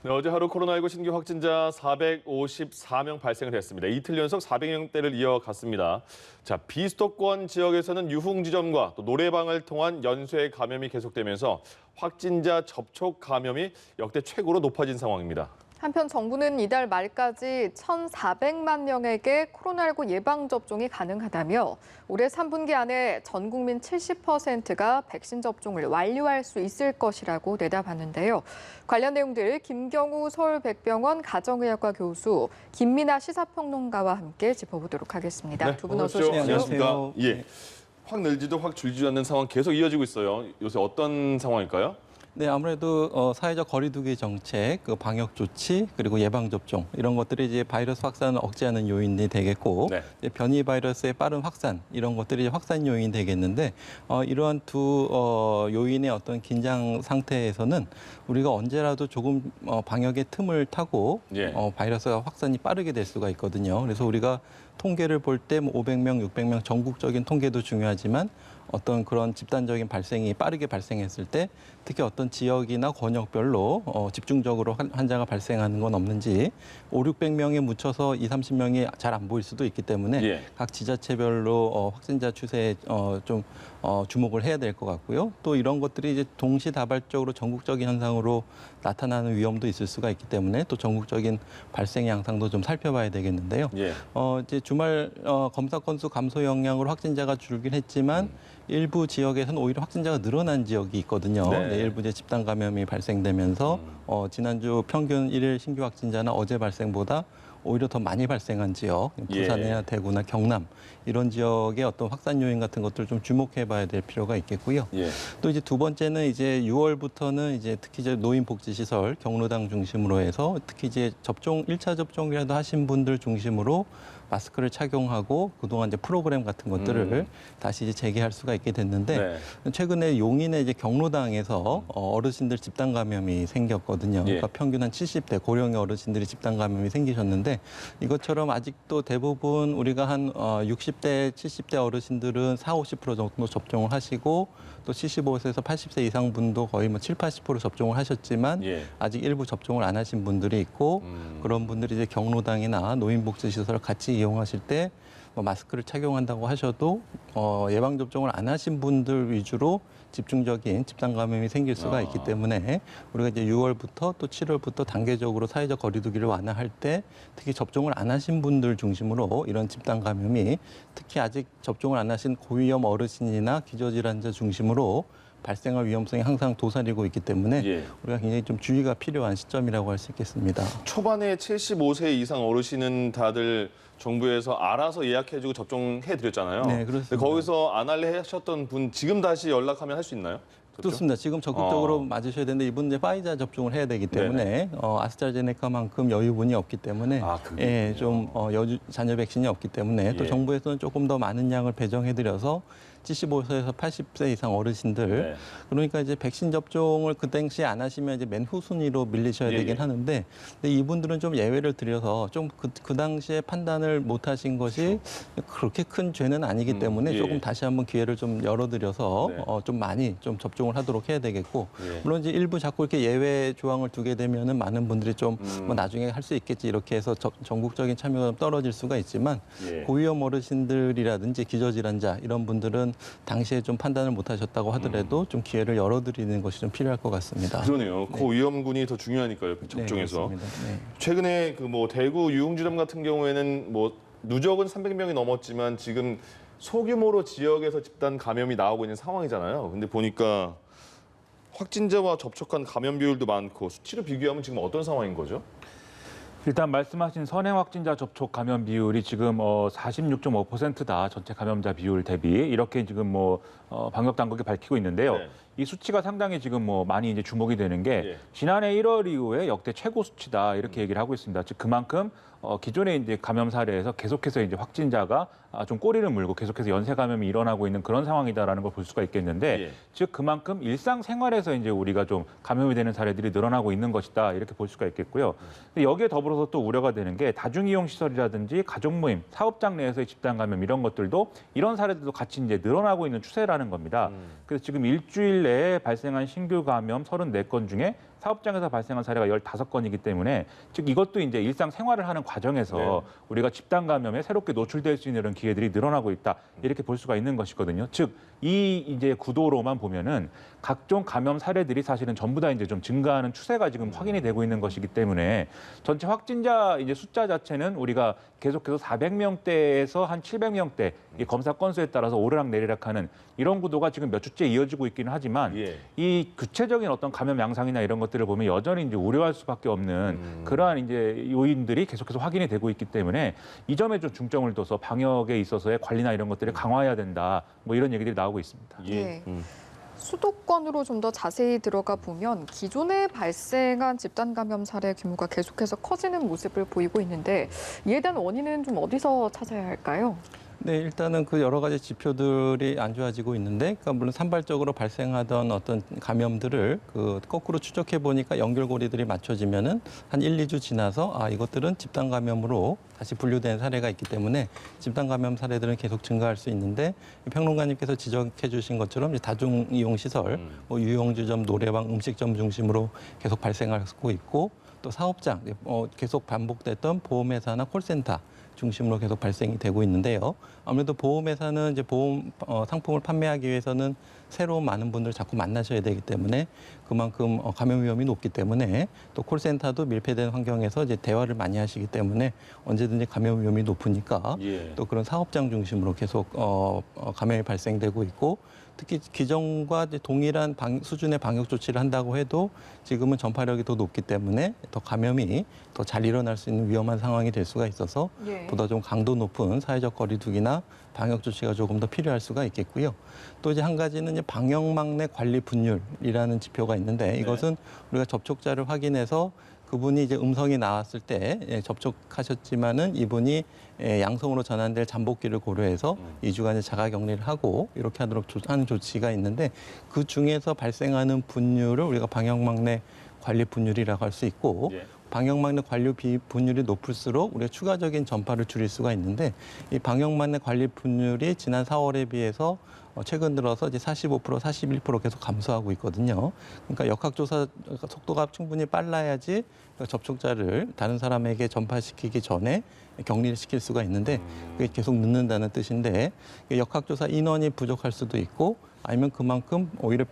네, 어제 하루 코로나19 신규 확진자 454명 발생을 했습니다. 이틀 연속 400명대를 이어갔습니다. 자, 비수도권 지역에서는 유흥지점과 또 노래방을 통한 연쇄 감염이 계속되면서 확진자 접촉 감염이 역대 최고로 높아진 상황입니다. 한편 정부는 이달 말까지 1,400만 명에게 코로나19 예방접종이 가능하다며 올해 3분기 안에 전 국민 70%가 백신 접종을 완료할 수 있을 것이라고 내다봤는데요. 관련 내용들 김경우 서울백병원 가정의학과 교수, 김민아 시사평론가와 함께 짚어보도록 하겠습니다. 네, 두 분 어서 오십시오. 안녕하십니까. 예. 확 늘지도 확 줄지도 않는 상황 계속 이어지고 있어요. 요새 어떤 상황일까요? 네, 아무래도 사회적 거리두기 정책, 방역 조치, 그리고 예방 접종 이런 것들이 이제 바이러스 확산을 억제하는 요인이 되겠고, 네. 이제 변이 바이러스의 빠른 확산 이런 것들이 확산 요인이 되겠는데, 이러한 두 요인의 어떤 긴장 상태에서는 우리가 언제라도 조금 방역의 틈을 타고 예. 바이러스가 확산이 빠르게 될 수가 있거든요. 그래서 우리가 통계를 볼 때 500명, 600명 전국적인 통계도 중요하지만 어떤 그런 집단적인 발생이 빠르게 발생했을 때 특히 어떤 지역이나 권역별로 집중적으로 환자가 발생하는 건 없는지 5, 600명에 묻혀서 2, 30명이 잘 안 보일 수도 있기 때문에 예. 각 지자체별로 확진자 추세에 좀 주목을 해야 될 것 같고요. 또 이런 것들이 이제 동시다발적으로 전국적인 현상으로 나타나는 위험도 있을 수가 있기 때문에 또 전국적인 발생 양상도 좀 살펴봐야 되겠는데요. 예. 이제 주말 검사 건수 감소 영향으로 확진자가 줄긴 했지만 일부 지역에서는 오히려 확진자가 늘어난 지역이 있거든요. 네. 네, 일부 이제 집단 감염이 발생되면서 지난주 평균 일일 신규 확진자는 어제 발생보다 오히려 더 많이 발생한 지역, 부산이나 예. 대구나 경남 이런 지역의 어떤 확산 요인 같은 것들 좀 주목해봐야 될 필요가 있겠고요. 예. 또 이제 두 번째는 이제 6월부터는 이제 특히 이제 노인복지시설 경로당 중심으로 해서 특히 이제 접종 1차 접종이라도 하신 분들 중심으로 마스크를 착용하고 그동안 이제 프로그램 같은 것들을 다시 이제 재개할 수가 있게 됐는데 네. 최근에 용인의 이제 경로당에서 어르신들 집단 감염이 생겼거든요. 예. 그러니까 평균 한 70대 고령의 어르신들이 집단 감염이 생기셨는데 이것처럼 아직도 대부분 우리가 한 60대, 70대 어르신들은 40, 50% 정도 접종을 하시고 또 75세에서 80세 이상 분도 거의 뭐 7, 80% 접종을 하셨지만 예. 아직 일부 접종을 안 하신 분들이 있고 그런 분들이 이제 경로당이나 노인복지시설을 같이 이용하실 때 뭐 마스크를 착용한다고 하셔도 예방 접종을 안 하신 분들 위주로 집중적인 집단 감염이 생길 수가 있기 때문에 우리가 이제 6월부터 또 7월부터 단계적으로 사회적 거리두기를 완화할 때 특히 접종을 안 하신 분들 중심으로 이런 집단 감염이 특히 아직 접종을 안 하신 고위험 어르신이나 기저질환자 중심으로 발생할 위험성이 항상 도사리고 있기 때문에 예. 우리가 굉장히 좀 주의가 필요한 시점이라고 할 수 있겠습니다. 초반에 75세 이상 어르신은 다들 정부에서 알아서 예약해주고 접종해드렸잖아요. 네, 그렇습니다. 근데 거기서 안 할래 하셨던 분 지금 다시 연락하면 할 수 있나요? 그렇습니다. 지금 적극적으로 맞으셔야 되는데 이분은 이제 파이자 접종을 해야 되기 때문에 아스트라제네카만큼 여유분이 없기 때문에 그게 좀 잔여 백신이 없기 때문에 또 예. 정부에서는 조금 더 많은 양을 배정해드려서 75세에서 80세 이상 어르신들 네. 그러니까 이제 백신 접종을 그 당시에 안 하시면 이제 맨 후순위로 밀리셔야 예, 되긴 예. 하는데 근데 이분들은 좀 예외를 드려서 좀 그 당시에 판단을 못 하신 것이 그렇게 큰 죄는 아니기 때문에 예. 조금 다시 한번 기회를 좀 열어드려서 네. 좀 많이 좀 접종을 하도록 해야 되겠고 예. 물론 이제 일부 자꾸 이렇게 예외 조항을 두게 되면은 많은 분들이 좀 뭐 나중에 할 수 있겠지 이렇게 해서 전국적인 참여가 좀 떨어질 수가 있지만 예. 고위험 어르신들이라든지 기저질환자 이런 분들은 당시에 좀 판단을 못 하셨다고 하더라도 좀 기회를 열어드리는 것이 좀 필요할 것 같습니다. 그러네요. 고위험군이 더 중요하니까요. 접종에서. 네, 그렇습니다. 네. 최근에 그 뭐 대구 유흥주점 같은 경우에는 뭐 누적은 300명이 넘었지만 지금 소규모로 지역에서 집단 감염이 나오고 있는 상황이잖아요. 근데 보니까 확진자와 접촉한 감염 비율도 많고 수치로 비교하면 지금 어떤 상황인 거죠? 일단 말씀하신 선행 확진자 접촉 감염 비율이 지금 46.5%다. 전체 감염자 비율 대비 이렇게 지금 방역 당국이 밝히고 있는데요. 네. 이 수치가 상당히 지금 많이 이제 주목이 되는 게 예. 지난해 1월 이후에 역대 최고 수치다 이렇게 얘기를 하고 있습니다. 즉 그만큼 기존의 이제 감염 사례에서 계속해서 이제 확진자가 좀 꼬리를 물고 계속해서 연쇄 감염이 일어나고 있는 그런 상황이다라는 걸 볼 수가 있겠는데, 예. 즉 그만큼 일상생활에서 이제 우리가 좀 감염이 되는 사례들이 늘어나고 있는 것이다 이렇게 볼 수가 있겠고요. 근데 여기에 더불어서 또 우려가 되는 게 다중이용 시설이라든지 가족 모임, 사업장 내에서의 집단 감염 이런 것들도 이런 사례들도 같이 이제 늘어나고 있는 추세라는 겁니다. 그래서 지금 일주일 내에 발생한 신규 감염 34건 중에 사업장에서 발생한 사례가 15건이기 때문에 즉 이것도 이제 일상생활을 하는 과정에서 네. 우리가 집단 감염에 새롭게 노출될 수 있는 이런 기회들이 늘어나고 있다. 이렇게 볼 수가 있는 것이거든요. 즉 이 이제 구도로만 보면은 각종 감염 사례들이 사실은 전부 다 이제 좀 증가하는 추세가 지금 확인이 되고 있는 것이기 때문에 전체 확진자 이제 숫자 자체는 우리가 계속해서 400명대에서 한 700명대 이 검사 건수에 따라서 오르락내리락하는 이런 구도가 지금 몇 주째 이어지고 있기는 하지만 예. 이 구체적인 어떤 감염 양상이나 이런 것들을 보면 여전히 이제 우려할 수밖에 없는 그러한 이제 요인들이 계속해서 확인이 되고 있기 때문에 이 점에 좀 중점을 둬서 방역에 있어서의 관리나 이런 것들을 강화해야 된다. 뭐 이런 얘기들이 나오고 있습니다. 예. 수도권으로 좀 더 자세히 들어가 보면 기존에 발생한 집단 감염 사례 규모가 계속해서 커지는 모습을 보이고 있는데 이에 대한 원인은 좀 어디서 찾아야 할까요? 네, 일단은 그 여러 가지 지표들이 안 좋아지고 있는데, 그러니까 물론 산발적으로 발생하던 어떤 감염들을 그 거꾸로 추적해 보니까 연결고리들이 맞춰지면은 한 1, 2주 지나서 이것들은 집단 감염으로 다시 분류된 사례가 있기 때문에 집단 감염 사례들은 계속 증가할 수 있는데, 평론가님께서 지적해 주신 것처럼 이제 다중 이용 시설, 뭐 유흥주점, 노래방, 음식점 중심으로 계속 발생하고 있고, 또 사업장 계속 반복됐던 보험회사나 콜센터 중심으로 계속 발생이 되고 있는데요. 아무래도 보험회사는 이제 보험 상품을 판매하기 위해서는 새로운 많은 분들 자꾸 만나셔야 되기 때문에 그만큼 감염 위험이 높기 때문에 또 콜센터도 밀폐된 환경에서 이제 대화를 많이 하시기 때문에 언제든지 감염 위험이 높으니까 예. 또 그런 사업장 중심으로 계속 감염이 발생되고 있고, 특히 기존과 이제 동일한 수준의 방역 조치를 한다고 해도 지금은 전파력이 더 높기 때문에 더 감염이 더 잘 일어날 수 있는 위험한 상황이 될 수가 있어서 예. 보다 좀 강도 높은 사회적 거리두기나 방역 조치가 조금 더 필요할 수가 있겠고요. 또 이제 한 가지는 이제 방역망 내 관리 분율이라는 지표가 있는데, 이것은 우리가 접촉자를 확인해서 그분이 이제 음성이 나왔을 때 접촉하셨지만은 이분이 양성으로 전환될 잠복기를 고려해서 2주간의 자가격리를 하고 이렇게 하도록 하는 조치가 있는데, 그 중에서 발생하는 분율을 우리가 방역망 내 관리 분율이라고 할 수 있고, 예. 방역망 내 관리 분율이 높을수록 우리가 추가적인 전파를 줄일 수가 있는데, 이 방역망 내 관리 분율이 지난 4월에 비해서 최근 들어서 이제 45%, 41% 계속 감소하고 있거든요. 그러니까 역학조사 속도가 충분히 빨라야지 접촉자를 다른 사람에게 전파시키기 전에 격리를 시킬 수가 있는데, 그게 계속 늦는다는 뜻인데, 역학조사 인원이 부족할 수도 있고, 아니면 그만큼 오히려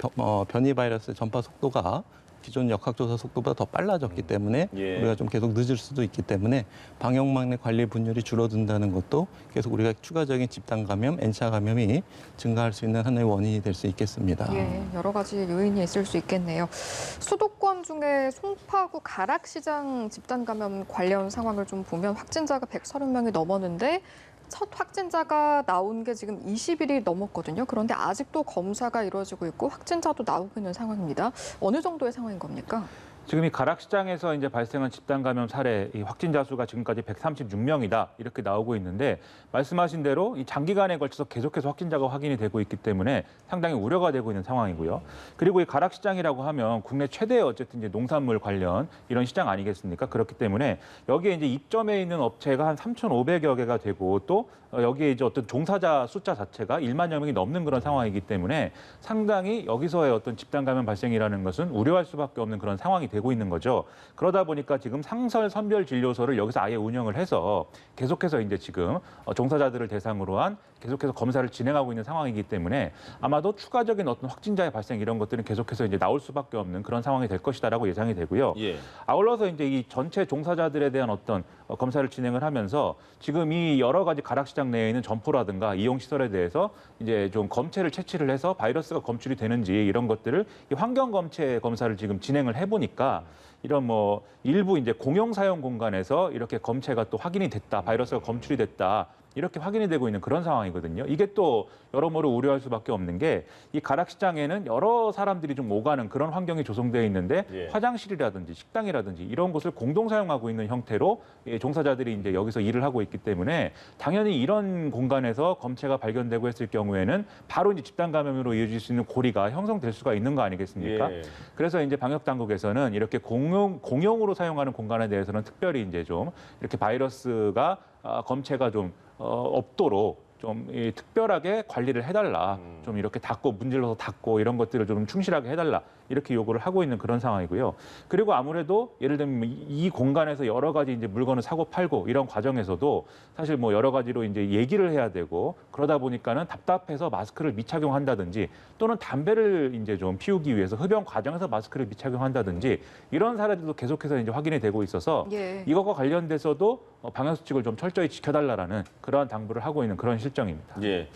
변이 바이러스 전파 속도가 기존 역학조사 속도보다 더 빨라졌기 때문에 예. 우리가 좀 계속 늦을 수도 있기 때문에 방역망 내 관리 분율이 줄어든다는 것도 계속 우리가 추가적인 집단 감염, N차 감염이 증가할 수 있는 하나의 원인이 될 수 있겠습니다. 예, 여러 가지 요인이 있을 수 있겠네요. 수도권 중에 송파구 가락시장 집단 감염 관련 상황을 좀 보면 확진자가 130명이 넘었는데 첫 확진자가 나온 게 지금 20일이 넘었거든요. 그런데 아직도 검사가 이루어지고 있고 확진자도 나오고 있는 상황입니다. 어느 정도의 상황인 겁니까? 지금 이 가락시장에서 이제 발생한 집단 감염 사례, 이 확진자 수가 지금까지 136명이다 이렇게 나오고 있는데, 말씀하신 대로 이 장기간에 걸쳐서 계속해서 확진자가 확인이 되고 있기 때문에 상당히 우려가 되고 있는 상황이고요. 그리고 이 가락시장이라고 하면 국내 최대의 어쨌든 이제 농산물 관련 이런 시장 아니겠습니까? 그렇기 때문에 여기에 이제 입점해 있는 업체가 한 3,500여 개가 되고, 또 여기에 이제 어떤 종사자 숫자 자체가 1만여 명이 넘는 그런 상황이기 때문에 상당히 여기서의 어떤 집단 감염 발생이라는 것은 우려할 수밖에 없는 그런 상황이 되고 있는 거죠. 그러다 보니까 지금 상설 선별 진료소를 여기서 아예 운영을 해서 계속해서 이제 지금 종사자들을 대상으로 한 계속해서 검사를 진행하고 있는 상황이기 때문에 아마도 추가적인 어떤 확진자의 발생 이런 것들은 계속해서 이제 나올 수밖에 없는 그런 상황이 될 것이다라고 예상이 되고요. 예. 아울러서 이제 이 전체 종사자들에 대한 어떤 검사를 진행을 하면서 지금 이 여러 가지 가락시장 내에 있는 점포라든가 이용 시설에 대해서 이제 좀 검체를 채취를 해서 바이러스가 검출이 되는지 이런 것들을 이 환경 검체 검사를 지금 진행을 해보니까 이런 뭐 일부 이제 공용 사용 공간에서 이렇게 검체가 또 확인이 됐다, 바이러스가 검출이 됐다. 이렇게 확인이 되고 있는 그런 상황이거든요. 이게 또 여러모로 우려할 수밖에 없는 게, 이 가락시장에는 여러 사람들이 좀 오가는 그런 환경이 조성되어 있는데 예. 화장실이라든지 식당이라든지 이런 곳을 공동 사용하고 있는 형태로 종사자들이 이제 여기서 일을 하고 있기 때문에 당연히 이런 공간에서 검체가 발견되고 했을 경우에는 바로 이제 집단 감염으로 이어질 수 있는 고리가 형성될 수가 있는 거 아니겠습니까? 예. 그래서 이제 방역 당국에서는 이렇게 공용으로 사용하는 공간에 대해서는 특별히 이제 좀 이렇게 바이러스가 검체가 좀 없도록 좀 특별하게 관리를 해달라. 좀 이렇게 닫고 문질러서 닫고 이런 것들을 좀 충실하게 해달라. 이렇게 요구를 하고 있는 그런 상황이고요. 그리고 아무래도 예를 들면 이 공간에서 여러 가지 이제 물건을 사고 팔고 이런 과정에서도 사실 뭐 여러 가지로 이제 얘기를 해야 되고 그러다 보니까는 답답해서 마스크를 미착용한다든지 또는 담배를 이제 좀 피우기 위해서 흡연 과정에서 마스크를 미착용한다든지 이런 사례들도 계속해서 이제 확인이 되고 있어서 예. 이것과 관련돼서도 방역수칙을 좀 철저히 지켜달라라는 그러한 당부를 하고 있는 그런 실정입니다. 예.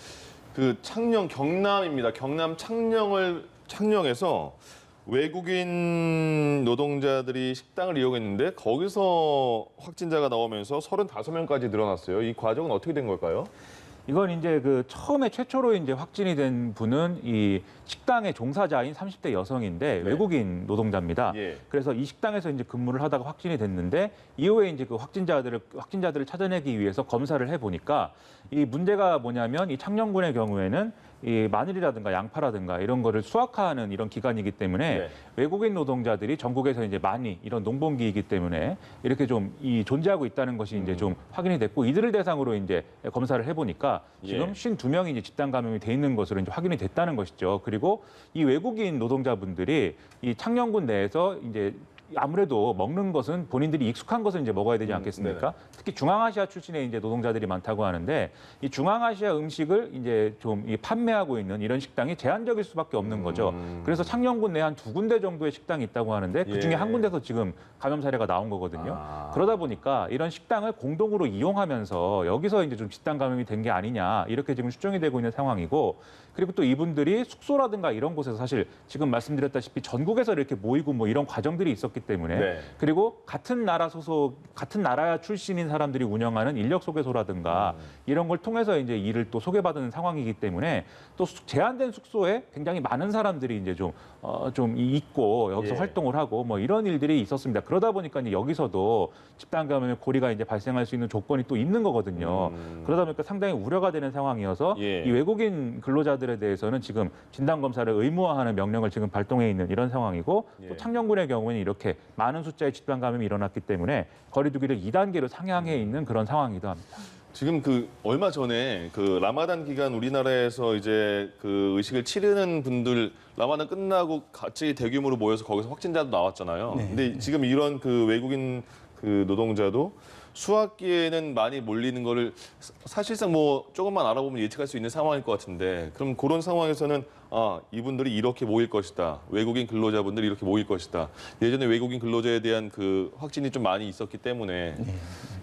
그 창녕 경남입니다. 경남 창녕에서 외국인 노동자들이 식당을 이용했는데 거기서 확진자가 나오면서 35명까지 늘어났어요. 이 과정은 어떻게 된 걸까요? 이건 이제 그 처음에 최초로 이제 확진이 된 분은 이 식당의 종사자인 30대 여성인데 네. 외국인 노동자입니다. 예. 그래서 이 식당에서 이제 근무를 하다가 확진이 됐는데 이후에 이제 그 확진자들을 찾아내기 위해서 검사를 해 보니까 이 문제가 뭐냐면 이 창녕군의 경우에는 이 마늘이라든가 양파라든가 이런 거를 수확하는 이런 기간이기 때문에 네. 외국인 노동자들이 전국에서 이제 많이 이런 농번기이기 때문에 이렇게 좀 이 존재하고 있다는 것이 이제 좀 확인이 됐고 이들을 대상으로 이제 검사를 해보니까 지금 예. 52명이 이제 집단 감염이 돼 있는 것으로 이제 확인이 됐다는 것이죠. 그리고 이 외국인 노동자분들이 이 창녕군 내에서 이제 아무래도 먹는 것은 본인들이 익숙한 것을 이제 먹어야 되지 않겠습니까? 특히 중앙아시아 출신의 이제 노동자들이 많다고 하는데 이 중앙아시아 음식을 이제 좀 판매하고 있는 이런 식당이 제한적일 수밖에 없는 거죠. 그래서 창녕군 내 한 2군데 정도의 식당이 있다고 하는데 그 중에 예. 한 군데서 지금 감염 사례가 나온 거거든요. 아. 그러다 보니까 이런 식당을 공동으로 이용하면서 여기서 이제 좀 집단 감염이 된 게 아니냐 이렇게 지금 추정이 되고 있는 상황이고 그리고 또 이분들이 숙소라든가 이런 곳에서 사실 지금 말씀드렸다시피 전국에서 이렇게 모이고 뭐 이런 과정들이 있었기 때문에 네. 그리고 같은 나라 출신인 사람들이 운영하는 인력 소개소라든가 이런 걸 통해서 이제 일을 또 소개받는 상황이기 때문에 또 제한된 숙소에 굉장히 많은 사람들이 이제 좀 있고 여기서 예. 활동을 하고 뭐 이런 일들이 있었습니다. 그러다 보니까 이제 여기서도 집단 감염의 고리가 이제 발생할 수 있는 조건이 또 있는 거거든요. 그러다 보니까 상당히 우려가 되는 상황이어서 예. 이 외국인 근로자들에 대해서는 지금 진단 검사를 의무화하는 명령을 지금 발동해 있는 이런 상황이고 예. 또 창녕군의 경우에는 이렇게 많은 숫자의 집단 감염이 일어났기 때문에 거리두기를 2단계로 상향해 있는 그런 상황이기도 합니다. 지금 그 얼마 전에 그 라마단 기간 우리나라에서 이제 그 의식을 치르는 분들 라마단 끝나고 같이 대규모로 모여서 거기서 확진자도 나왔잖아요. 네. 근데 지금 이런 그 외국인 그 노동자도 수학기에는 많이 몰리는 거를 사실상 뭐 조금만 알아보면 예측할 수 있는 상황일 것 같은데 그럼 그런 상황에서는 이분들이 이렇게 모일 것이다. 외국인 근로자분들이 이렇게 모일 것이다. 예전에 외국인 근로자에 대한 그 확진이 좀 많이 있었기 때문에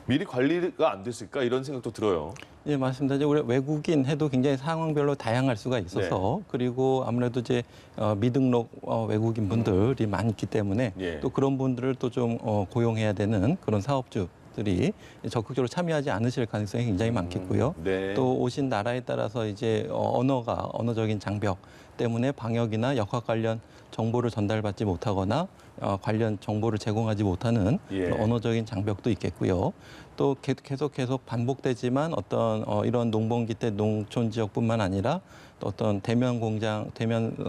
미리 관리가 안 됐을까 이런 생각도 들어요. 예, 맞습니다. 이제 우리 외국인 해도 굉장히 상황별로 다양할 수가 있어서 그리고 아무래도 이제 미등록 외국인 분들이 많기 때문에 예. 또 그런 분들을 또 좀 고용해야 되는 그런 사업주들이 적극적으로 참여하지 않으실 가능성이 굉장히 많겠고요. 네. 또 오신 나라에 따라서 이제 언어적인 장벽 때문에 방역이나 역학 관련 정보를 전달받지 못하거나 관련 정보를 제공하지 못하는 예. 그런 언어적인 장벽도 있겠고요. 또 계속 반복되지만 어떤 이런 농번기 때 농촌 지역뿐만 아니라 또 어떤 대면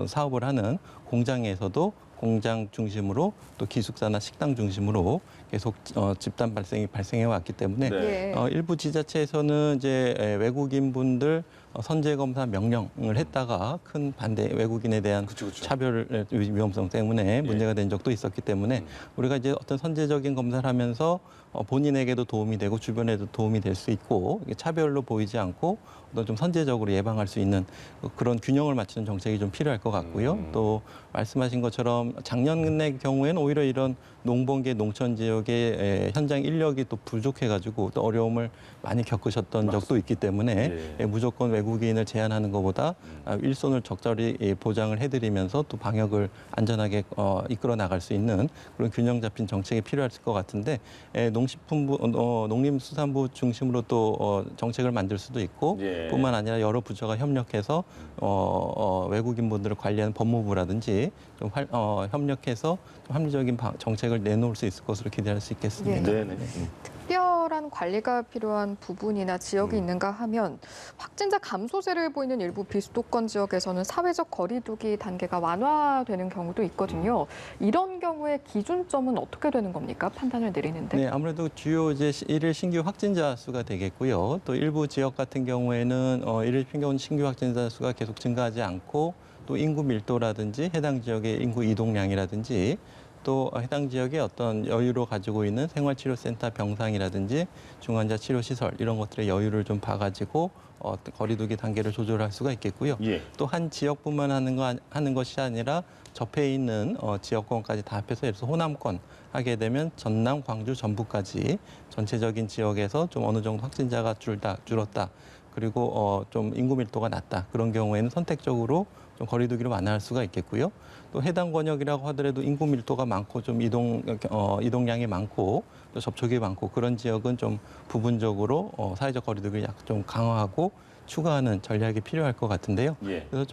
사업을 하는 공장에서도 공장 중심으로 또 기숙사나 식당 중심으로 계속 집단 발생해 왔기 때문에 네. 예. 일부 지자체에서는 이제 외국인 분들 선제 검사 명령을 했다가 큰 반대 외국인에 대한 그쵸. 차별 위험성 때문에 문제가 된 적도 있었기 때문에 우리가 이제 어떤 선제적인 검사를 하면서 본인에게도 도움이 되고 주변에도 도움이 될 수 있고 이게 차별로 보이지 않고 어떤 좀 선제적으로 예방할 수 있는 그런 균형을 맞추는 정책이 좀 필요할 것 같고요. 또 말씀하신 것처럼 작년의 경우에는 오히려 이런 농번기 농촌 지역의 현장 인력이 또 부족해가지고 또 어려움을 많이 겪으셨던 적도 있기 때문에 무조건 외국인을 제한하는 것보다 일손을 적절히 보장을 해드리면서 또 방역을 안전하게 이끌어 나갈 수 있는 그런 균형 잡힌 정책이 필요할 것 같은데 농림수산부 중심으로 또 정책을 만들 수도 있고 뿐만 아니라 여러 부처가 협력해서 외국인 분들을 관리하는 법무부라든지 좀 협력해서 좀 합리적인 정책을 내놓을 수 있을 것으로 기대할 수 있겠습니다. 네네. 특별한 관리가 필요한 부분이나 지역이 있는가 하면 확진자 감소세를 보이는 일부 비수도권 지역에서는 사회적 거리두기 단계가 완화되는 경우도 있거든요. 이런 경우에 기준점은 어떻게 되는 겁니까? 판단을 내리는데. 네, 아무래도 주요 이제 일일 신규 확진자 수가 되겠고요. 또 일부 지역 같은 경우에는 일일 평균 신규 확진자 수가 계속 증가하지 않고 또 인구 밀도라든지 해당 지역의 인구 이동량이라든지 또 해당 지역의 어떤 여유로 가지고 있는 생활치료센터 병상이라든지 중환자 치료시설 이런 것들의 여유를 좀 봐가지고 거리두기 단계를 조절할 수가 있겠고요. 예. 또 한 지역뿐만 하는 것이 아니라 접해 있는 지역권까지 다 합해서 예를 들어서 호남권 하게 되면 전남, 광주, 전북까지 전체적인 지역에서 좀 어느 정도 확진자가 줄었다. 그리고 좀 인구 밀도가 낮다. 그런 경우에는 선택적으로 좀 거리두기를 완화할 수가 있겠고요. 또 해당 권역이라고 하더라도 인구 밀도가 많고 좀 이동량이 많고 또 접촉이 많고 그런 지역은 좀 부분적으로 사회적 거리두기를 약 좀 강화하고 추가하는 전략이 필요할 것 같은데요. 예. 그래서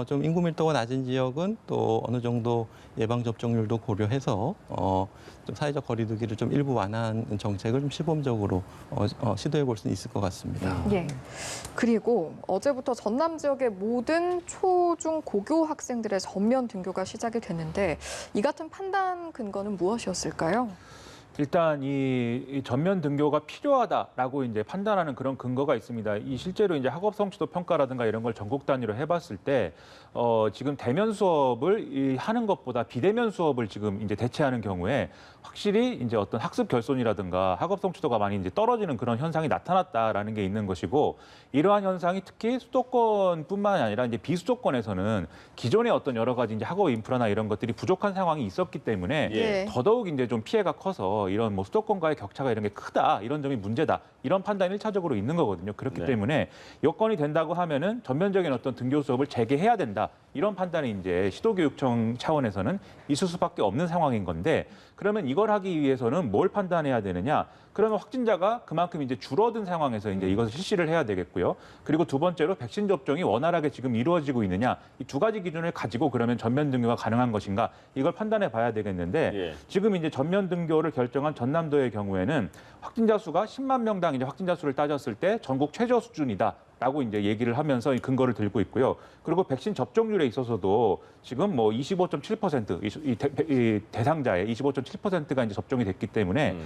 좀 인구 밀도가 낮은 지역은 또 어느 정도 예방 접종률도 고려해서 좀 사회적 거리두기를 좀 일부 완화하는 정책을 좀 시범적으로 시도해 볼 수 있을 것 같습니다. 예. 그리고 어제부터 전남 지역의 모든 초, 중, 고교 학생들의 전면 등교가 시작이 됐는데 이 같은 판단 근거는 무엇이었을까요? 일단 이 전면 등교가 필요하다라고 이제 판단하는 그런 근거가 있습니다. 이 실제로 이제 학업 성취도 평가라든가 이런 걸 전국 단위로 해봤을 때 지금 대면 수업을 하는 것보다 비대면 수업을 지금 이제 대체하는 경우에 확실히 이제 어떤 학습 결손이라든가 학업 성취도가 많이 이제 떨어지는 그런 현상이 나타났다라는 게 있는 것이고 이러한 현상이 특히 수도권뿐만 아니라 이제 비수도권에서는 기존의 어떤 여러 가지 이제 학업 인프라나 이런 것들이 부족한 상황이 있었기 때문에 예. 더더욱 이제 좀 피해가 커서 이런 뭐 수도권과의 격차가 이런 게 크다 이런 점이 문제다 이런 판단이 1차적으로 있는 거거든요. 그렇기 네. 때문에 여건이 된다고 하면은 전면적인 어떤 등교 수업을 재개해야 된다 이런 판단이 이제 시도교육청 차원에서는 있을 수밖에 없는 상황인 건데 그러면 이걸 하기 위해서는 뭘 판단해야 되느냐? 그러면 확진자가 그만큼 이제 줄어든 상황에서 이제 이것을 실시를 해야 되겠고요. 그리고 두 번째로 백신 접종이 원활하게 지금 이루어지고 있느냐? 이 두 가지 기준을 가지고 그러면 전면 등교가 가능한 것인가? 이걸 판단해 봐야 되겠는데 예. 지금 이제 전면 등교를 결정한 전남도의 경우에는 확진자 수가 10만 명당 이제 확진자 수를 따졌을 때 전국 최저 수준이다. 라고 이제 얘기를 하면서 이 근거를 들고 있고요. 그리고 백신 접종률에 있어서도 지금 뭐 25.7% 이 대상자의 25.7%가 이제 접종이 됐기 때문에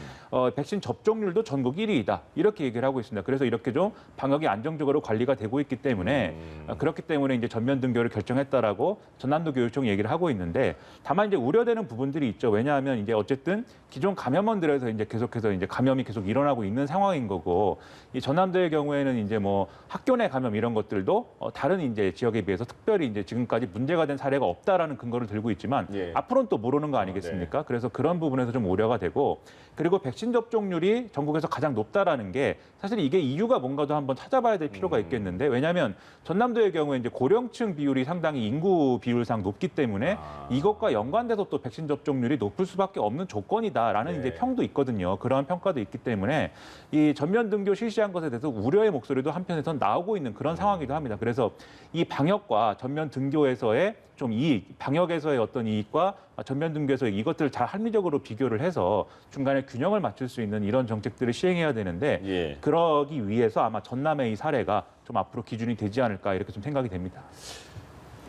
백신 접종률도 전국 1위이다. 이렇게 얘기를 하고 있습니다. 그래서 이렇게 좀 방역이 안정적으로 관리가 되고 있기 때문에 그렇기 때문에 이제 전면 등교를 결정했다라고 전남도 교육청이 얘기를 하고 있는데 다만 이제 우려되는 부분들이 있죠. 왜냐하면 이제 어쨌든 기존 감염원들에서 이제 계속해서 이제 감염이 계속 일어나고 있는 상황인 거고 이 전남도의 경우에는 이제 뭐 학교 내 감염 이런 것들도 다른 이제 지역에 비해서 특별히 이제 지금까지 문제가 된 사례가 없다라는 근거를 들고 있지만 예. 앞으로는 또 모르는 거 아니겠습니까? 네. 그래서 그런 부분에서 좀 우려가 되고 그리고 백신 접종률이 전국에서 가장 높다라는 게 사실 이게 이유가 뭔가도 한번 찾아봐야 될 필요가 있겠는데 왜냐하면 전남도의 경우에 이제 고령층 비율이 상당히 인구 비율상 높기 때문에 이것과 연관돼서 또 백신 접종률이 높을 수밖에 없는 조건이다라는 네. 이제 평도 있거든요. 그러한 평가도 있기 때문에 이 전면 등교 실시한 것에 대해서 우려의 목소리도 한편에선 나오고 있는 그런 상황이기도 합니다. 그래서 이 방역과 전면 등교에서의 좀 이익, 방역에서의 어떤 이익과 전면 등교에서의 이것들을 잘 합리적으로 비교를 해서 중간에 균형을 맞출 수 있는 이런 정책들을 시행해야 되는데 예. 그러기 위해서 아마 전남의 이 사례가 좀 앞으로 기준이 되지 않을까 이렇게 좀 생각이 됩니다.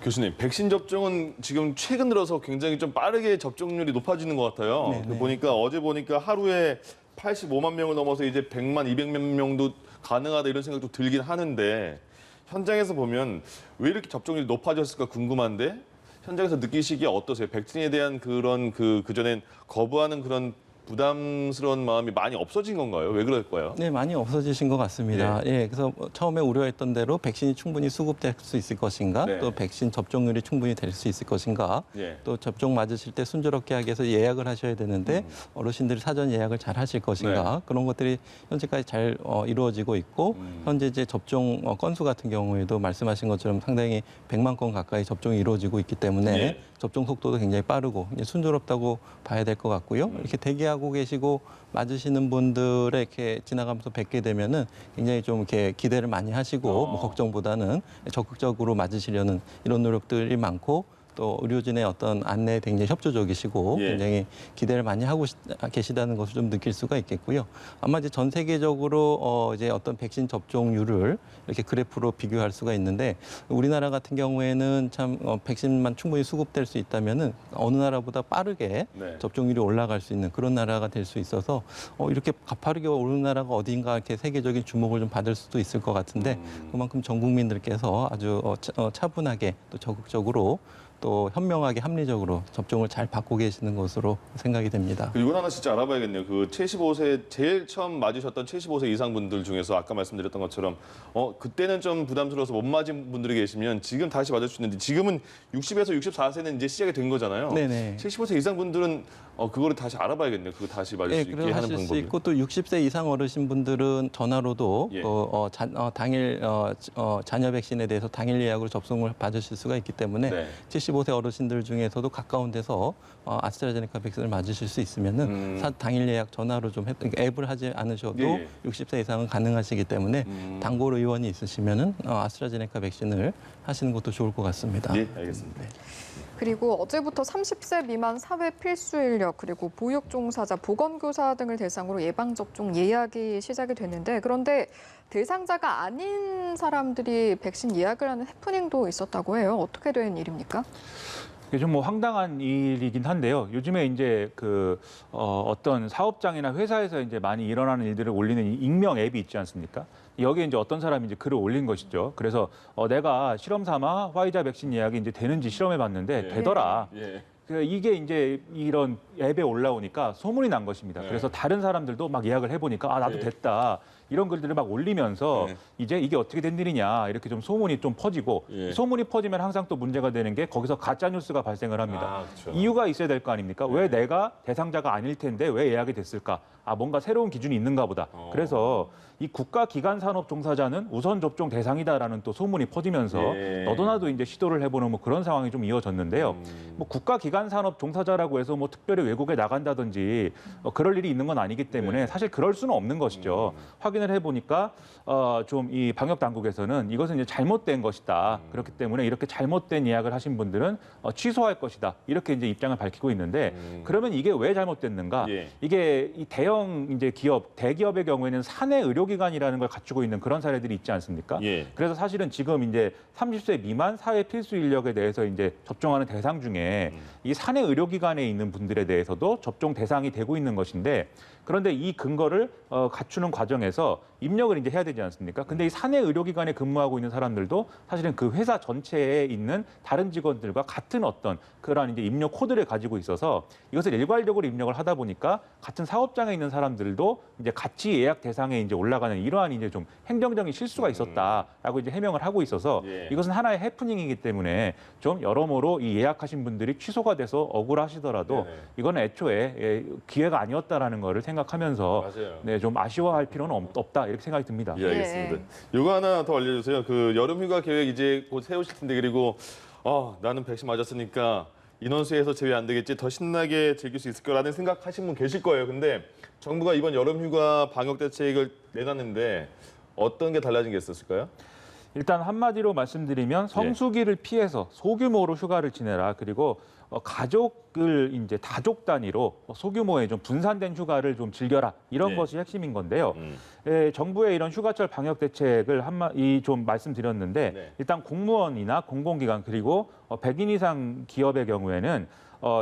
교수님, 백신 접종은 지금 최근 들어서 굉장히 좀 빠르게 접종률이 높아지는 것 같아요. 네. 어제 보니까 하루에 85만 명을 넘어서 이제 100만, 200만 명도 가능하다 이런 생각도 들긴 하는데 현장에서 보면 왜 이렇게 접종률이 높아졌을까 궁금한데 현장에서 느끼시기에 어떠세요? 백신에 대한 그런 그전엔 거부하는 그런 부담스러운 마음이 많이 없어진 건가요? 왜 그럴까요? 네, 많이 없어지신 것 같습니다. 예, 그래서 처음에 우려했던 대로 백신이 충분히 수급될 수 있을 것인가, 네. 또 백신 접종률이 충분히 될 수 있을 것인가, 예. 또 접종 맞으실 때 순조롭게 하기 위해서 예약을 하셔야 되는데 어르신들이 사전 예약을 잘 하실 것인가, 그런 것들이 현재까지 잘 이루어지고 있고 현재 이제 접종 건수 같은 경우에도 말씀하신 것처럼 상당히 100만 건 가까이 접종이 이루어지고 있기 때문에 예. 접종 속도도 굉장히 빠르고 이제 순조롭다고 봐야 될 것 같고요. 이렇게 대기하고 계시고 맞으시는 분들에 이렇게 지나가면서 뵙게 되면은 굉장히 좀 이렇게 기대를 많이 하시고 뭐 걱정보다는 적극적으로 맞으시려는 이런 노력들이 많고 또 의료진의 어떤 안내에 굉장히 협조적이시고 예. 굉장히 기대를 많이 하고 계시다는 것을 좀 느낄 수가 있겠고요. 아마 이제 전 세계적으로 이제 어떤 백신 접종률을 이렇게 그래프로 비교할 수가 있는데 우리나라 같은 경우에는 참 백신만 충분히 수급될 수 있다면은 어느 나라보다 빠르게 네. 접종률이 올라갈 수 있는 그런 나라가 될 수 있어서 이렇게 가파르게 오르는 나라가 어딘가 이렇게 세계적인 주목을 좀 받을 수도 있을 것 같은데 그만큼 전 국민들께서 아주 차분하게 또 적극적으로 또 현명하게 합리적으로 접종을 잘 받고 계시는 것으로 생각이 됩니다. 이건 하나 진짜 알아봐야겠네요. 그 75세 제일 처음 맞으셨던 75세 이상 분들 중에서 아까 말씀드렸던 것처럼 그때는 좀 부담스러워서 못 맞은 분들이 계시면 지금 다시 맞을 수 있는데 지금은 60에서 64세는 이제 시작이 된 거잖아요. 네네. 75세 이상 분들은 그거를 다시 알아봐야겠네요. 그거 다시 맞을 수 있게 그래서 하는 하실 수 방법이. 있고 또 60세 이상 어르신 분들은 전화로도 예. 당일 자녀 백신에 대해서 당일 예약으로 접종을 받으실 수가 있기 때문에 네. 75세 어르신들 중에서도 가까운 데서 아스트라제네카 백신을 맞으실 수 있으면은 당일 예약 전화로 좀 그러니까 앱을 하지 않으셔도 예. 60세 이상은 가능하시기 때문에 단골 의원이 있으시면은 아스트라제네카 백신을 하시는 것도 좋을 것 같습니다. 예, 알겠습니다. 그리고 어제부터 30세 미만 사회 필수 인력 그리고 보육 종사자, 보건교사 등을 대상으로 예방접종 예약이 시작이 됐는데 그런데 대상자가 아닌 사람들이 백신 예약을 하는 해프닝도 있었다고 해요. 어떻게 된 일입니까? 이게 좀 뭐 황당한 일이긴 한데요. 요즘에 이제 어떤 사업장이나 회사에서 이제 많이 일어나는 일들을 올리는 이 익명 앱이 있지 않습니까? 여기에 이제 어떤 사람이 이제 글을 올린 것이죠. 그래서 내가 실험 삼아 화이자 백신 예약이 이제 되는지 실험해 봤는데 되더라. 예. 이게 이제 이런 앱에 올라오니까 소문이 난 것입니다. 네. 그래서 다른 사람들도 막 예약을 해보니까 나도 네. 됐다. 이런 글들을 막 올리면서 네. 이제 이게 어떻게 된 일이냐 이렇게 좀 소문이 좀 퍼지고 예. 소문이 퍼지면 항상 또 문제가 되는 게 거기서 가짜 뉴스가 발생을 합니다. 그렇죠. 이유가 있어야 될 거 아닙니까? 왜 내가 대상자가 아닐 텐데 왜 예약이 됐을까? 뭔가 새로운 기준이 있는가 보다. 그래서 이 국가기관산업 종사자는 우선 접종 대상이다라는 또 소문이 퍼지면서 예. 너도 나도 이제 시도를 해보는 뭐 그런 상황이 좀 이어졌는데요. 뭐 국가기관산업 종사자라고 해서 뭐 특별히 외국에 나간다든지 그럴 일이 있는 건 아니기 때문에 네. 사실 그럴 수는 없는 것이죠. 확인을 해보니까 좀 이 방역 당국에서는 이것은 이제 잘못된 것이다. 그렇기 때문에 이렇게 잘못된 예약을 하신 분들은 취소할 것이다. 이렇게 이제 입장을 밝히고 있는데 그러면 이게 왜 잘못됐는가? 예. 이게 이 대형 이제 기업, 대기업의 경우에는 사내 의료기관이라는 걸 갖추고 있는 그런 사례들이 있지 않습니까? 예. 그래서 사실은 지금 이제 30세 미만 사회 필수 인력에 대해서 이제 접종하는 대상 중에 이 사내 의료기관에 있는 분들에 대해서도 접종 대상이 되고 있는 것인데 그런데 이 근거를 갖추는 과정에서 입력을 이제 해야 되지 않습니까? 근데 이 사내 의료기관에 근무하고 있는 사람들도 사실은 그 회사 전체에 있는 다른 직원들과 같은 어떤 그러한 이제 입력 코드를 가지고 있어서 이것을 일괄적으로 입력을 하다 보니까 같은 사업장에 있는 사람들도 이제 같이 예약 대상에 이제 올라가는 이러한 이제 좀 행정적인 실수가 있었다라고 이제 해명을 하고 있어서 예. 이것은 하나의 해프닝이기 때문에 좀 여러모로 이 예약하신 분들이 취소가 돼서 억울하시더라도 네네. 이건 애초에 기회가 아니었다라는 거를 생각하면서 맞아요. 네, 좀 아쉬워할 필요는 없다 이렇게 생각이 듭니다. 예, 알겠습니다. 이거 하나 더 알려주세요. 그 여름휴가 계획 이제 곧 세우실 텐데 그리고 나는 백신 맞았으니까 인원수에서 제외 안 되겠지, 더 신나게 즐길 수 있을 거라는 생각하신 분 계실 거예요. 근데 정부가 이번 여름휴가 방역 대책을 내놨는데 어떤 게 달라진 게 있었을까요? 일단 한마디로 말씀드리면 성수기를 피해서 소규모로 휴가를 지내라. 그리고 가족을 이제 다족 단위로 소규모의 좀 분산된 휴가를 좀 즐겨라. 이런 네. 것이 핵심인 건데요. 정부의 이런 휴가철 방역 대책을 좀 말씀드렸는데 네. 일단 공무원이나 공공기관 그리고 100인 이상 기업의 경우에는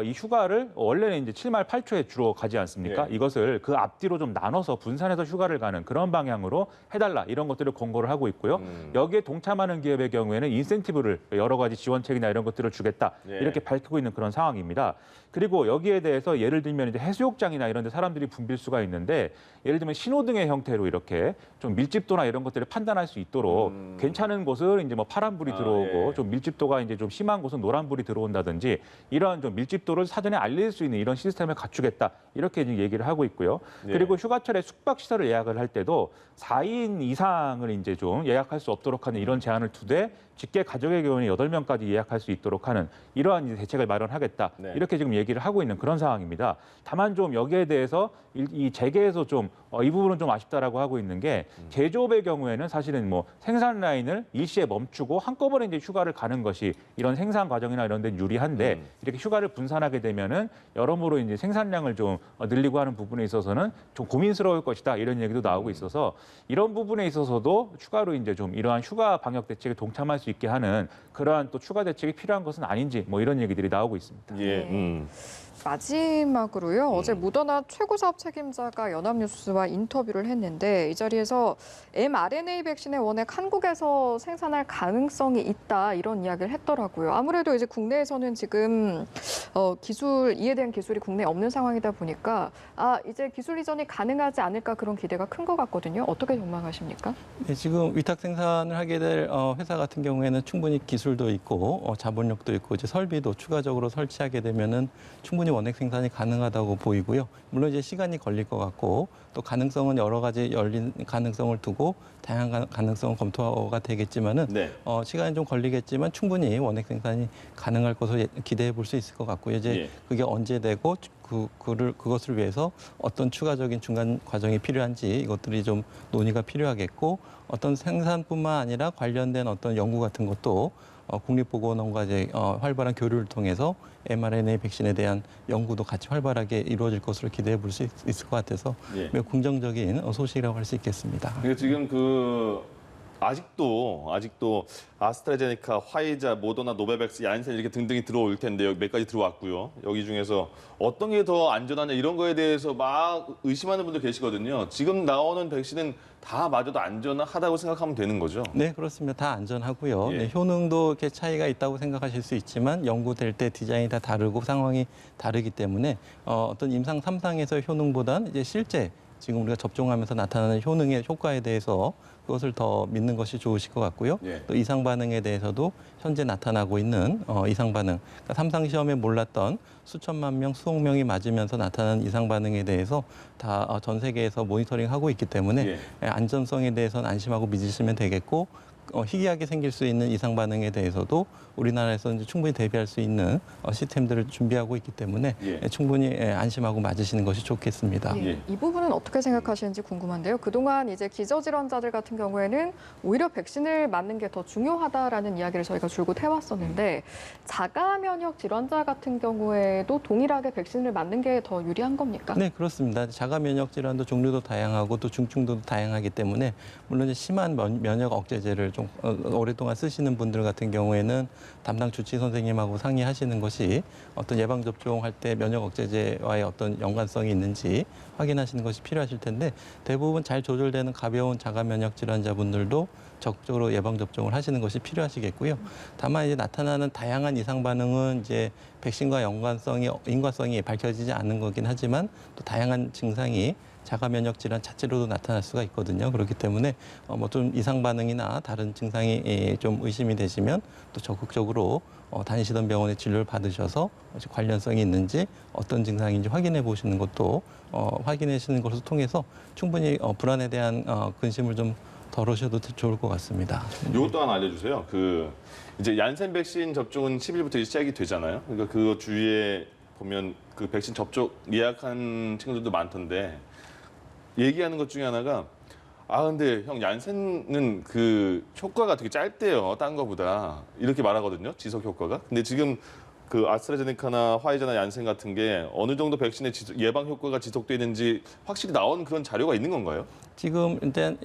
이 휴가를 원래는 이제 7말 8초에 주로 가지 않습니까? 예. 이것을 그 앞뒤로 좀 나눠서 분산해서 휴가를 가는 그런 방향으로 해달라 이런 것들을 권고를 하고 있고요. 여기에 동참하는 기업의 경우에는 인센티브를 여러 가지 지원책이나 이런 것들을 주겠다 예. 이렇게 밝히고 있는 그런 상황입니다. 그리고 여기에 대해서 예를 들면 이제 해수욕장이나 이런 데 사람들이 붐빌 수가 있는데 예를 들면 신호등의 형태로 이렇게 좀 밀집도나 이런 것들을 판단할 수 있도록 괜찮은 곳은 이제 뭐 파란불이 들어오고 예. 좀 밀집도가 이제 좀 심한 곳은 노란불이 들어온다든지 이러한 좀 밀집도를 사전에 알릴 수 있는 이런 시스템을 갖추겠다 이렇게 지금 얘기를 하고 있고요. 예. 그리고 휴가철에 숙박 시설을 예약을 할 때도 4인 이상을 이제 좀 예약할 수 없도록 하는 이런 제한을 두되 직계 가족의 경우는 8명까지 예약할 수 있도록 하는 이러한 이제 대책을 마련하겠다. 네. 이렇게 지금 얘기를 하고 있는 그런 상황입니다. 다만 좀 여기에 대해서 이 재계에서 좀 이 부분은 좀 아쉽다라고 하고 있는 게 제조업의 경우에는 사실은 뭐 생산 라인을 일시에 멈추고 한꺼번에 이제 휴가를 가는 것이 이런 생산 과정이나 이런 데 유리한데 이렇게 휴가를 분산하게 되면은 여러모로 이제 생산량을 좀 늘리고 하는 부분에 있어서는 좀 고민스러울 것이다 이런 얘기도 나오고 있어서 이런 부분에 있어서도 추가로 이제 좀 이러한 휴가 방역 대책에 동참할 수 있게 하는 그러한 또 추가 대책이 필요한 것은 아닌지 뭐 이런 얘기들이 나오고 있습니다. 예. 마지막으로요. 어제 모더나 최고 사업 책임자가 연합뉴스와 인터뷰를 했는데 이 자리에서 mRNA 백신의 원액 한국에서 생산할 가능성이 있다 이런 이야기를 했더라고요. 아무래도 이제 국내에서는 지금 이에 대한 기술이 국내에 없는 상황이다 보니까 이제 기술 이전이 가능하지 않을까 그런 기대가 큰 것 같거든요. 어떻게 전망하십니까? 네, 지금 위탁 생산을 하게 될 회사 같은 경우에는 충분히 기술도 있고 자본력도 있고 이제 설비도 추가적으로 설치하게 되면은 충분히 원액 생산이 가능하다고 보이고요. 물론 이제 시간이 걸릴 것 같고 또 가능성은 여러 가지 열린 가능성을 두고 다양한 가능성 검토가 되겠지만은 네. 시간이 좀 걸리겠지만 충분히 원액 생산이 가능할 것으로 기대해 볼 수 있을 것 같고요. 이제 예. 그게 언제 되고 그것을 위해서 어떤 추가적인 중간 과정이 필요한지 이것들이 좀 논의가 필요하겠고 어떤 생산뿐만 아니라 관련된 어떤 연구 같은 것도 국립보건원과 이제 활발한 교류를 통해서 mRNA 백신에 대한 연구도 같이 활발하게 이루어질 것으로 기대해 볼 수 있을 것 같아서 예. 매우 긍정적인 소식이라고 할 수 있겠습니다. 그러니까 지금 아직도 아스트라제네카, 화이자, 모더나, 노바백스, 얀센 이렇게 등등이 들어올 텐데 여기 몇 가지 들어왔고요. 여기 중에서 어떤 게 더 안전하냐 이런 거에 대해서 막 의심하는 분들 계시거든요. 지금 나오는 백신은 다 맞아도 안전하다고 생각하면 되는 거죠? 네, 그렇습니다. 다 안전하고요. 예. 네, 효능도 이렇게 차이가 있다고 생각하실 수 있지만 연구될 때 디자인이 다 다르고 상황이 다르기 때문에 어떤 임상 3상에서의 효능보다는 이제 실제 지금 우리가 접종하면서 나타나는 효능의 효과에 대해서 그것을 더 믿는 것이 좋으실 것 같고요. 예. 또 이상 반응에 대해서도 현재 나타나고 있는 이상 반응, 그러니까 3상 시험에 몰랐던 수천만 명, 수억 명이 맞으면서 나타나는 이상 반응에 대해서 다 전 세계에서 모니터링하고 있기 때문에 안전성에 대해서는 안심하고 믿으시면 되겠고 희귀하게 생길 수 있는 이상 반응에 대해서도 우리나라에서 이제 충분히 대비할 수 있는 시스템들을 준비하고 있기 때문에 충분히 안심하고 맞으시는 것이 좋겠습니다. 예. 이 부분은 어떻게 생각하시는지 궁금한데요. 그동안 이제 기저질환자들 같은 경우에는 오히려 백신을 맞는 게 더 중요하다라는 이야기를 저희가 줄곧 해왔었는데 자가 면역 질환자 같은 경우에도 동일하게 백신을 맞는 게 더 유리한 겁니까? 네, 그렇습니다. 자가 면역 질환도 종류도 다양하고 또 중증도도 다양하기 때문에 물론 이제 심한 면역 억제제를 좀 오랫동안 쓰시는 분들 같은 경우에는 담당 주치 선생님하고 상의하시는 것이 어떤 예방 접종할 때 면역 억제제와의 어떤 연관성이 있는지 확인하시는 것이 필요하실 텐데 대부분 잘 조절되는 가벼운 자가 면역 질환자분들도 적극적으로 예방 접종을 하시는 것이 필요하시겠고요. 다만 이제 나타나는 다양한 이상 반응은 이제 백신과 인과성이 밝혀지지 않은 거긴 하지만 또 다양한 증상이 자가 면역 질환 자체로도 나타날 수가 있거든요. 그렇기 때문에 뭐 좀 이상 반응이나 다른 증상이 좀 의심이 되시면 또 적극적으로 다니시던 병원에 진료를 받으셔서 관련성이 있는지 어떤 증상인지 확인해 보시는 것도 확인하시는 것을 통해서 충분히 불안에 대한 근심을 좀 덜으셔도 좋을 것 같습니다. 이것도 하나 알려주세요. 이제 얀센 백신 접종은 10일부터 이제 시작이 되잖아요. 그러니까 그 주위에 보면 그 백신 접종 예약한 친구들도 많던데 얘기하는 것 중에 하나가 근데 형 얀센은 그 효과가 되게 짧대요. 딴 거보다 이렇게 말하거든요. 지속 효과가. 근데 지금 그 아스트라제네카나 화이자나 얀센 같은 게 어느 정도 백신의 예방 효과가 지속되는지 확실히 나온 그런 자료가 있는 건가요? 지금 일단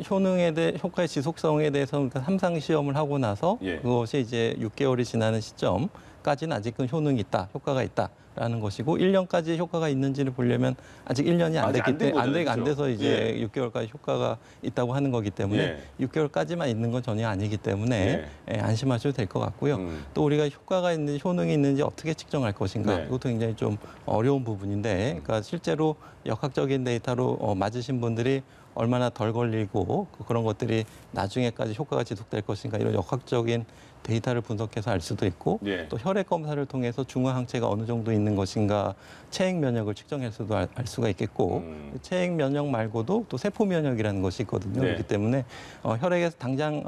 효과의 지속성에 대해서 그러니까 3상 시험을 하고 나서 그것이 이제 6개월이 지나는 시점까지는 아직은 효능이 있다, 효과가 있다라는 것이고 1년까지 효과가 있는지를 보려면 아직 1년이 안 됐기 때문에 안 돼서 이제 6개월까지 효과가 있다고 하는 거기 때문에 6개월까지만 있는 건 전혀 아니기 때문에 안심하셔도 될 것 같고요. 또 우리가 효과가 있는지 효능이 있는지 어떻게 측정할 것인가 이것도 굉장히 좀 어려운 부분인데 그러니까 실제로 역학적인 데이터로 맞으신 분들이 얼마나 덜 걸리고 그런 것들이 나중에까지 효과가 지속될 것인가 이런 역학적인 데이터를 분석해서 알 수도 있고 또 혈액 검사를 통해서 중화 항체가 어느 정도 있는 있는 것인가 체액 면역을 측정해서도 알 수가 있겠고 체액 면역 말고도 또 세포 면역이라는 것이 있거든요. 네. 그렇기 때문에 혈액에서 당장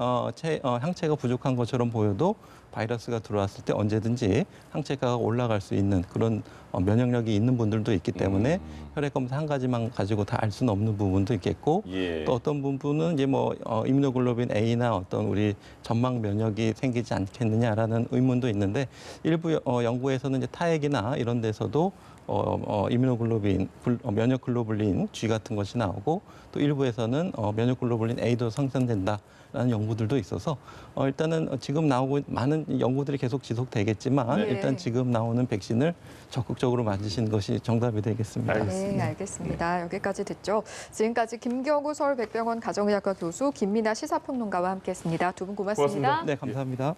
항체가 부족한 것처럼 보여도 바이러스가 들어왔을 때 언제든지 항체가가 올라갈 수 있는 그런 면역력이 있는 분들도 있기 때문에 혈액 검사 한 가지만 가지고 다 알 수는 없는 부분도 있겠고 예. 또 어떤 부분은 이제 뭐 이뮤노글로빈 A나 어떤 우리 점막 면역이 생기지 않겠느냐라는 의문도 있는데 일부 연구에서는 이제 타액이나 이런 데서도 이뮤노글로빈, 면역 글로불린 G 같은 것이 나오고 또 일부에서는 면역 글로불린 A도 생성된다라는 연구들도 있어서 일단은 지금 나오고 많은 연구들이 계속 지속되겠지만 네. 일단 지금 나오는 백신을 적극적으로 맞으시는 것이 정답이 되겠습니다. 네, 알겠습니다. 여기까지 듣죠. 지금까지 김경우 서울백병원 가정의학과 교수, 김민아 시사평론가와 함께했습니다. 두 분 고맙습니다. 고맙습니다. 네, 감사합니다.